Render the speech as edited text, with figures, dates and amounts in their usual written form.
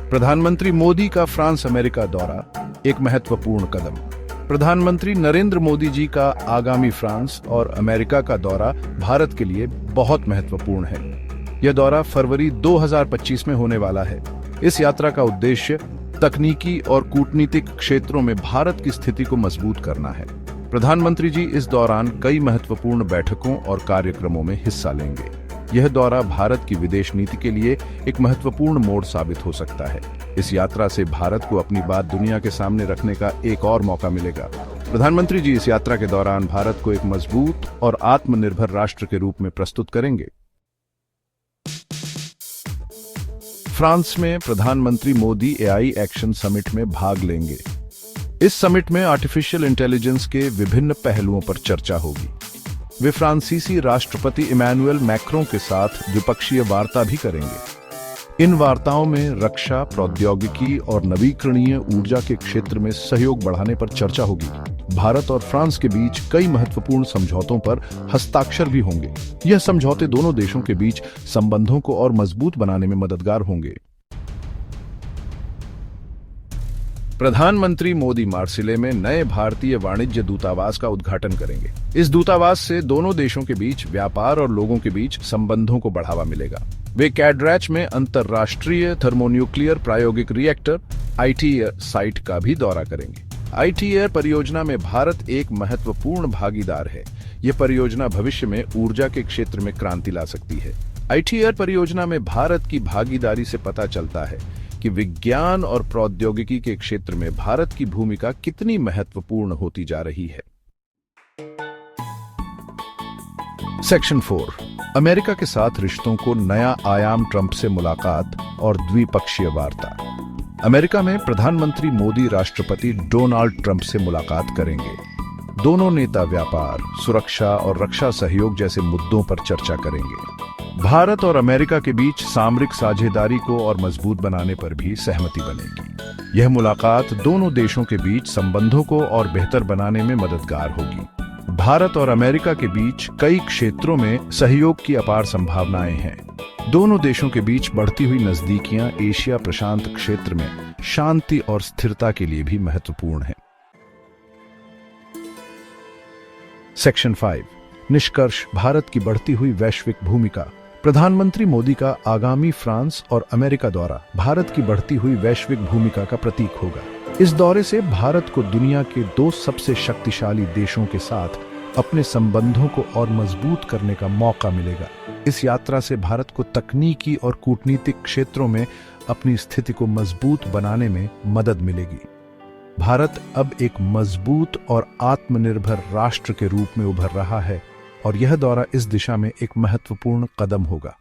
प्रधानमंत्री मोदी का France America दौरा एक महत्वपूर्ण कदम। प्रधानमंत्री नरेंद्र मोदी जी का आगामी फ्रांस और अमेरिका का दौरा भारत के लिए बहुत महत्वपूर्ण है। यह दौरा फरवरी 2025 में होने वाला है। इस यात्रा का उद्देश्य तकनीकी और कूटनीतिक क्षेत्रों में भारत की स्थिति को मजबूत करना है। प्रधानमंत्री जी इस दौरान कई महत्वपूर्ण बैठकों और कार्यक्रमों में हिस्सा लेंगे। यह दौरा भारत की विदेश नीति के लिए एक महत्वपूर्ण मोड़ साबित हो सकता है। इस यात्रा से भारत को अपनी बात दुनिया के सामने रखने का एक और मौका मिलेगा। प्रधानमंत्री जी इस यात्रा के दौरान भारत को एक मजबूत और आत्मनिर्भर राष्ट्र के रूप में प्रस्तुत करेंगे। फ्रांस में प्रधानमंत्री मोदी एआई एक्शन समिट में भाग लेंगे। इस समिट में आर्टिफिशियल इंटेलिजेंस के विभिन्न पहलुओं पर चर्चा होगी। वे फ्रांसीसी राष्ट्रपति इमैनुअल मैक्रों के साथ द्विपक्षीय वार्ता भी करेंगे। इन वार्ताओं में रक्षा, प्रौद्योगिकी और नवीकरणीय ऊर्जा के क्षेत्र में सहयोग बढ़ाने पर चर्चा होगी। भारत और फ्रांस के बीच कई महत्वपूर्ण समझौतों पर हस्ताक्षर भी होंगे। यह समझौते दोनों देशों के बीच संबंधों को और मजबूत बनाने में मददगार होंगे। प्रधानमंत्री मोदी मार्सिले में नए भारतीय वाणिज्य दूतावास का उद्घाटन करेंगे। इस दूतावास से दोनों देशों के बीच व्यापार और लोगों के बीच संबंधों को बढ़ावा मिलेगा। वे कैड्रैच में अंतर्राष्ट्रीय थर्मोन्यूक्लियर प्रायोगिक रिएक्टर आईटीईआर साइट का भी दौरा करेंगे। आईटीईआर परियोजना में भारत एक महत्वपूर्ण भागीदार है। यह परियोजना भविष्य में ऊर्जा के क्षेत्र में क्रांति ला सकती है। आईटीईआर परियोजना में भारत की भागीदारी से पता चलता है कि विज्ञान और प्रौद्योगिकी के क्षेत्र में भारत की भूमिका कितनी महत्वपूर्ण होती जा रही है। सेक्शन 4, अमेरिका के साथ रिश्तों को नया आयाम, ट्रंप से मुलाकात और द्विपक्षीय वार्ता। अमेरिका में प्रधानमंत्री मोदी राष्ट्रपति डोनाल्ड ट्रंप से मुलाकात करेंगे। दोनों नेता व्यापार, सुरक्षा और रक्षा सहयोग जैसे मुद्दों पर चर्चा करेंगे। भारत और अमेरिका के बीच सामरिक साझेदारी को और मजबूत बनाने पर भी सहमति बनेगी। यह मुलाकात दोनों देशों के बीच संबंधों को और बेहतर बनाने में मददगार होगी। भारत और अमेरिका के बीच कई क्षेत्रों में सहयोग की अपार संभावनाएं हैं। दोनों देशों के बीच बढ़ती हुई नजदीकियां एशिया प्रशांत क्षेत्र में शांति और स्थिरता के लिए भी महत्वपूर्ण है। सेक्शन 5, निष्कर्ष, भारत की बढ़ती हुई वैश्विक भूमिका। प्रधानमंत्री मोदी का आगामी फ्रांस और अमेरिका दौरा भारत की बढ़ती हुई वैश्विक भूमिका का प्रतीक होगा। इस दौरे से भारत को दुनिया के दो सबसे शक्तिशाली देशों के साथ अपने संबंधों को और मजबूत करने का मौका मिलेगा। इस यात्रा से भारत को तकनीकी और कूटनीतिक क्षेत्रों में अपनी स्थिति को मजबूत बनाने में मदद मिलेगी। भारत अब एक मजबूत और आत्मनिर्भर राष्ट्र के रूप में उभर रहा है और यह दौरा इस दिशा में एक महत्वपूर्ण कदम होगा।